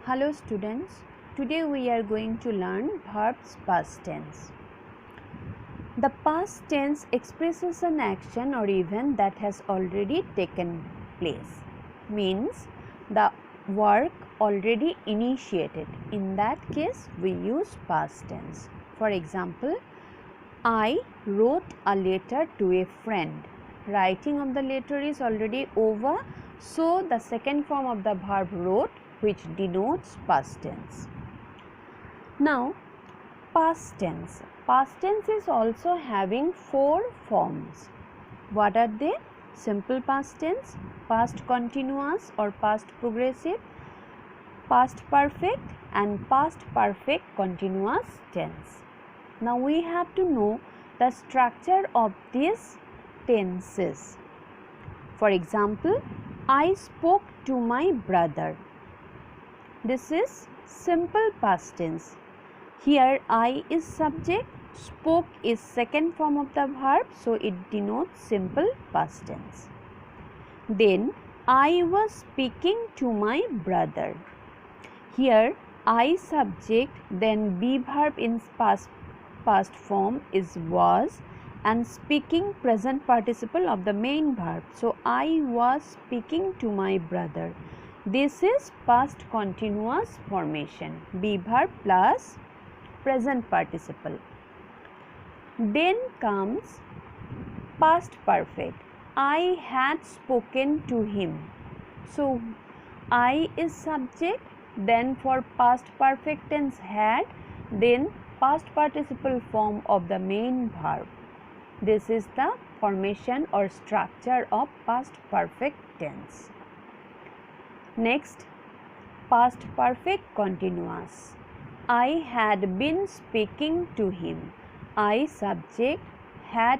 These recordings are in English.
Hello students, today we are going to learn verbs past tense. The past tense expresses an action or event that has already taken place, means the work already initiated. In that case, we use past tense. For example, I wrote a letter to a friend. Writing of the letter is already over, so the second form of the verb wrote, which denotes past tense. Now, past tense. Past tense is also having four forms. What are they? Simple past tense, past continuous or past progressive, past perfect and past perfect continuous tense. Now we have to know the structure of these tenses. For example, I spoke to my brother. This is simple past tense. Here I is subject, spoke is second form of the verb, so it denotes simple past tense. Then I was speaking to my brother. Here I subject, then be verb in past form is was, and speaking present participle of the main verb. So I was speaking to my brother. This is past continuous formation, be verb plus present participle. Then comes past perfect. I had spoken to him. So I is subject, then for past perfect tense had, then past participle form of the main verb. This is the formation or structure of past perfect tense. Next, past perfect continuous. I had been speaking to him. I subject, had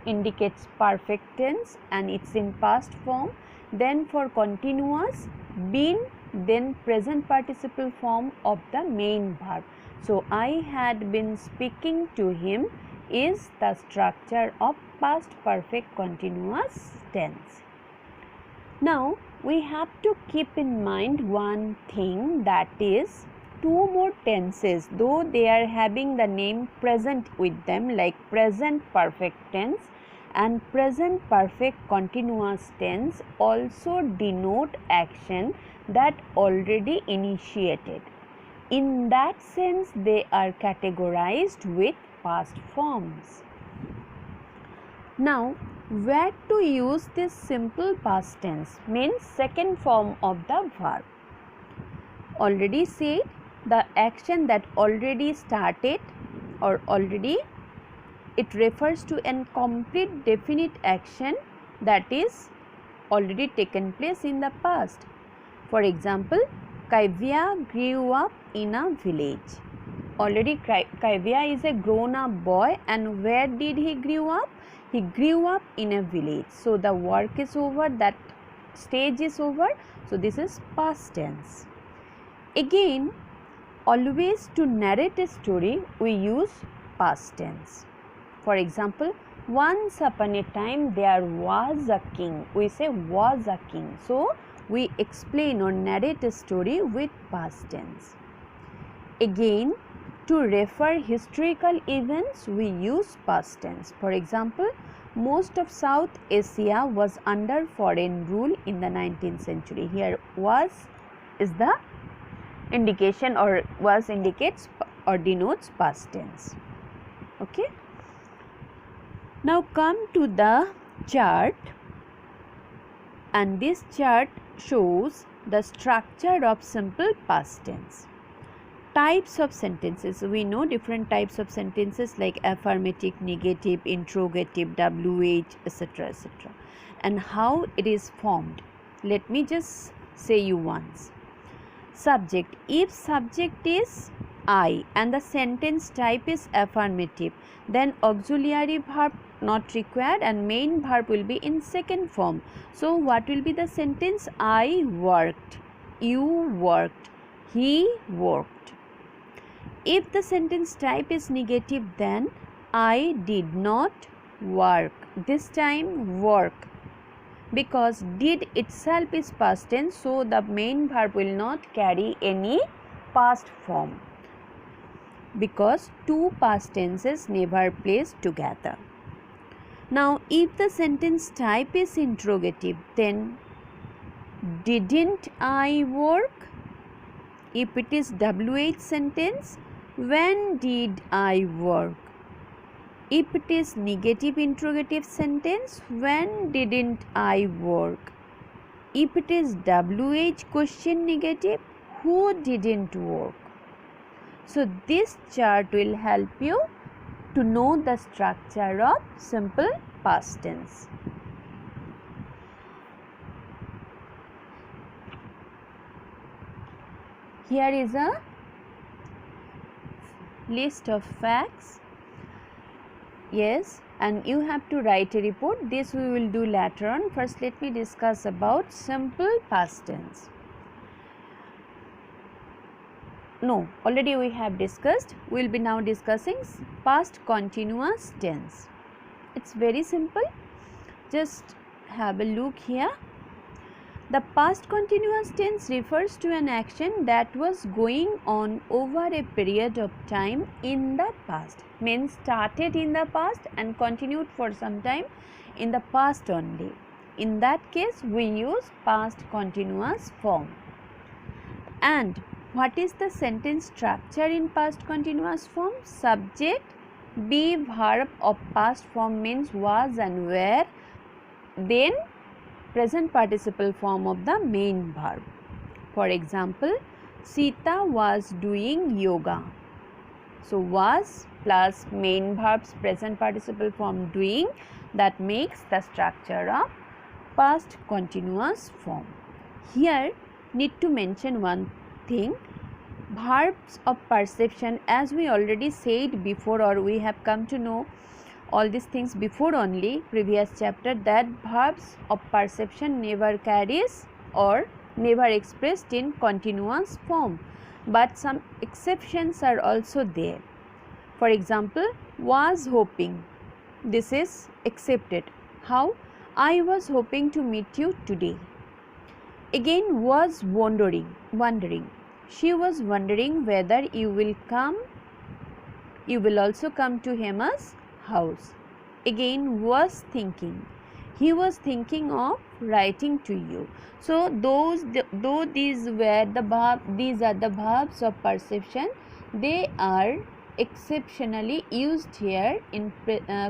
indicates perfect tense and it's in past form. Then for continuous, been, then present participle form of the main verb. So I had been speaking to him is the structure of past perfect continuous tense. Now we have to keep in mind one thing, that is two more tenses, though they are having the name present with them, like present perfect tense and present perfect continuous tense, also denote action that already initiated. In that sense, they are categorized with past forms. Now, where to use this simple past tense means second form of the verb. Already said, the action that already started or already, it refers to a complete definite action that is already taken place in the past. For example, Kavya grew up in a village. Already Kavya is a grown up boy, and where did he grew up? He grew up in a village. So the work is over, that stage is over. So this is past tense. Again, always to narrate a story we use past tense. For example, once upon a time there was a king. We say was a king. So we explain or narrate a story with past tense. Again, to refer historical events we use past tense. For example, most of South Asia was under foreign rule in the 19th century. Here was is the indication, or was indicates or denotes past tense. Okay. Now come to the chart, and this chart shows the structure of simple past tense. Types of sentences. We know different types of sentences like affirmative, negative, interrogative, WH, etc., etc. And how it is formed. Let me just say you once. Subject. If subject is I and the sentence type is affirmative, then auxiliary verb not required and main verb will be in second form. So what will be the sentence? I worked, you worked, he worked. If the sentence type is negative, then I did not work. This time work. because did itself is past tense, so the main verb will not carry any past form, because two past tenses never place together. Now, if the sentence type is interrogative, then didn't I work? If it is WH sentence, when did I work? If it is negative interrogative sentence, when didn't I work? If it is WH question negative, who didn't work? So this chart will help you to know the structure of simple past tense. Here is a list of facts. Yes, and you have to write a report. This we will do later on. First, let me discuss about simple past tense. No, already we have discussed. We will be now discussing past continuous tense. It's very simple. Just have a look here. The past continuous tense refers to an action that was going on over a period of time in the past. Means started in the past and continued for some time in the past only. In that case, we use past continuous form. And what is the sentence structure in past continuous form? Subject, be verb of past form means was and were, then present participle form of the main verb. For example, Sita was doing yoga. So was plus main verb's present participle form doing, that makes the structure of past continuous form. Here need to mention one thing. Verbs of perception, as we already said before, or we have come to know all these things before only, previous chapter, that verbs of perception never carries or never expressed in continuous form, but some exceptions are also there. For example, was hoping, this is accepted. How? I was hoping to meet you today. Again, was wondering. She was wondering whether you will also come to Hema's house. Again, was thinking. He was thinking of writing to you. So though these are the verbs of perception, they are exceptionally used here in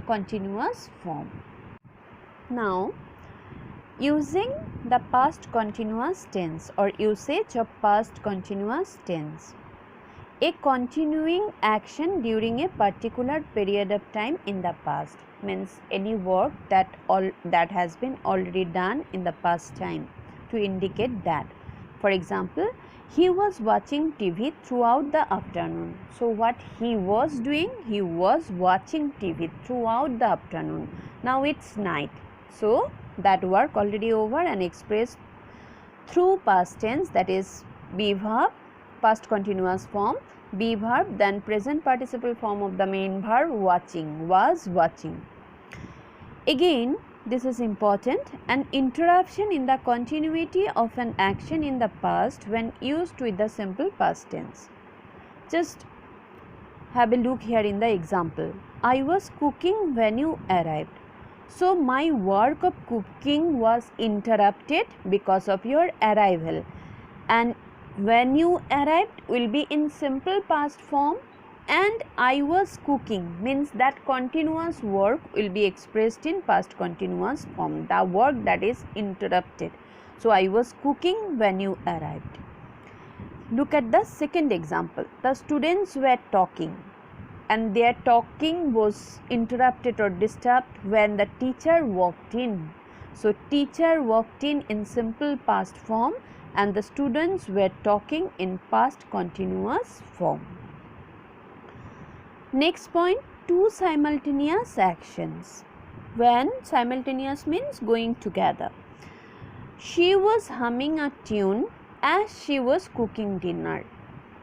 continuous form. Now, using the past continuous tense or usage of past continuous tense. A continuing action during a particular period of time in the past means any work that has been already done in the past time, to indicate that. For example, he was watching TV throughout the afternoon. So what he was doing? He was watching TV throughout the afternoon. Now it's night. So that work already over and expressed through past tense, that is be verb, past continuous form, be verb, then present participle form of the main verb watching, was watching. Again, this is important, an interruption in the continuity of an action in the past when used with the simple past tense. Just have a look here in the example. I was cooking when you arrived. So my work of cooking was interrupted because of your arrival, and when you arrived will be in simple past form, and I was cooking means that continuous work will be expressed in past continuous form, the work that is interrupted. So I was cooking when you arrived. Look at the second example. The students were talking and their talking was interrupted or disturbed when the teacher walked in. So teacher walked in simple past form, and the students were talking in past continuous form. Next point, two simultaneous actions. When simultaneous means going together. She was humming a tune as she was cooking dinner.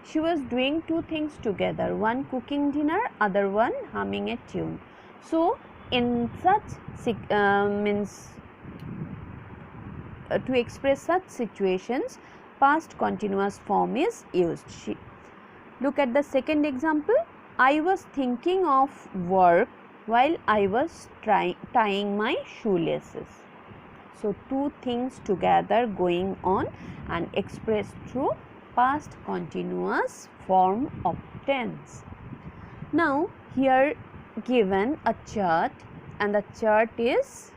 She was doing two things together, one cooking dinner, other one humming a tune. So in such to express such situations, past continuous form is used. Look at the second example. I was thinking of work while I was tying my shoelaces. So, two things together going on and expressed through past continuous form of tense. Now, here given a chart, and the chart is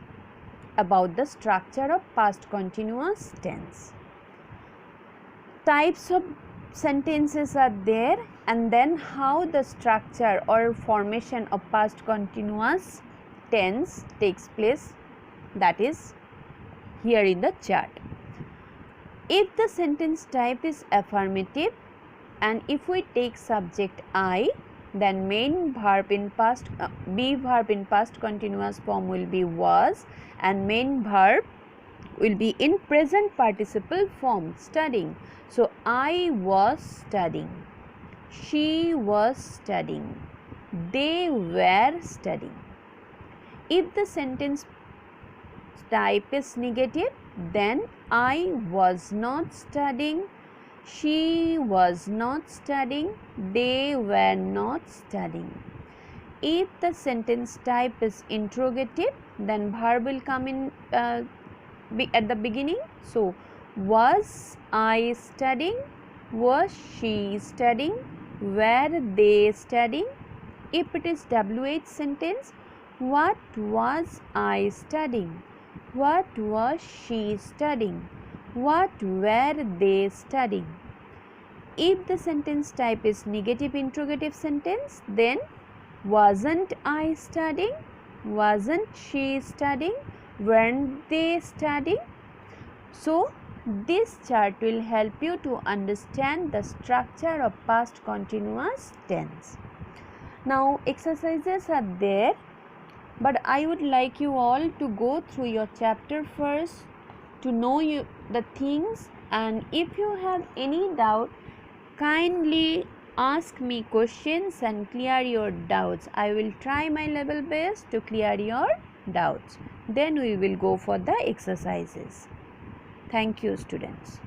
about the structure of past continuous tense. Types of sentences are there, and then how the structure or formation of past continuous tense takes place, that is here in the chart. If the sentence type is affirmative and if we take subject I, then main verb in past be verb in past continuous form will be was, and main verb will be in present participle form, studying. So I was studying, she was studying, they were studying. If the sentence type is negative, then I was not studying, she was not studying, they were not studying. If the sentence type is interrogative, then verb will come in at the beginning. So, was I studying, was she studying, were they studying. If it is WH sentence, what was I studying, what was she studying, what were they studying. If the sentence type is negative interrogative sentence, then wasn't I studying, wasn't she studying, weren't they studying. So, this chart will help you to understand the structure of past continuous tense. Now, exercises are there, but I would like you all to go through your chapter first to know the things, and if you have any doubt, kindly ask me questions and clear your doubts. I will try my level best to clear your doubts. Then we will go for the exercises. Thank you, students.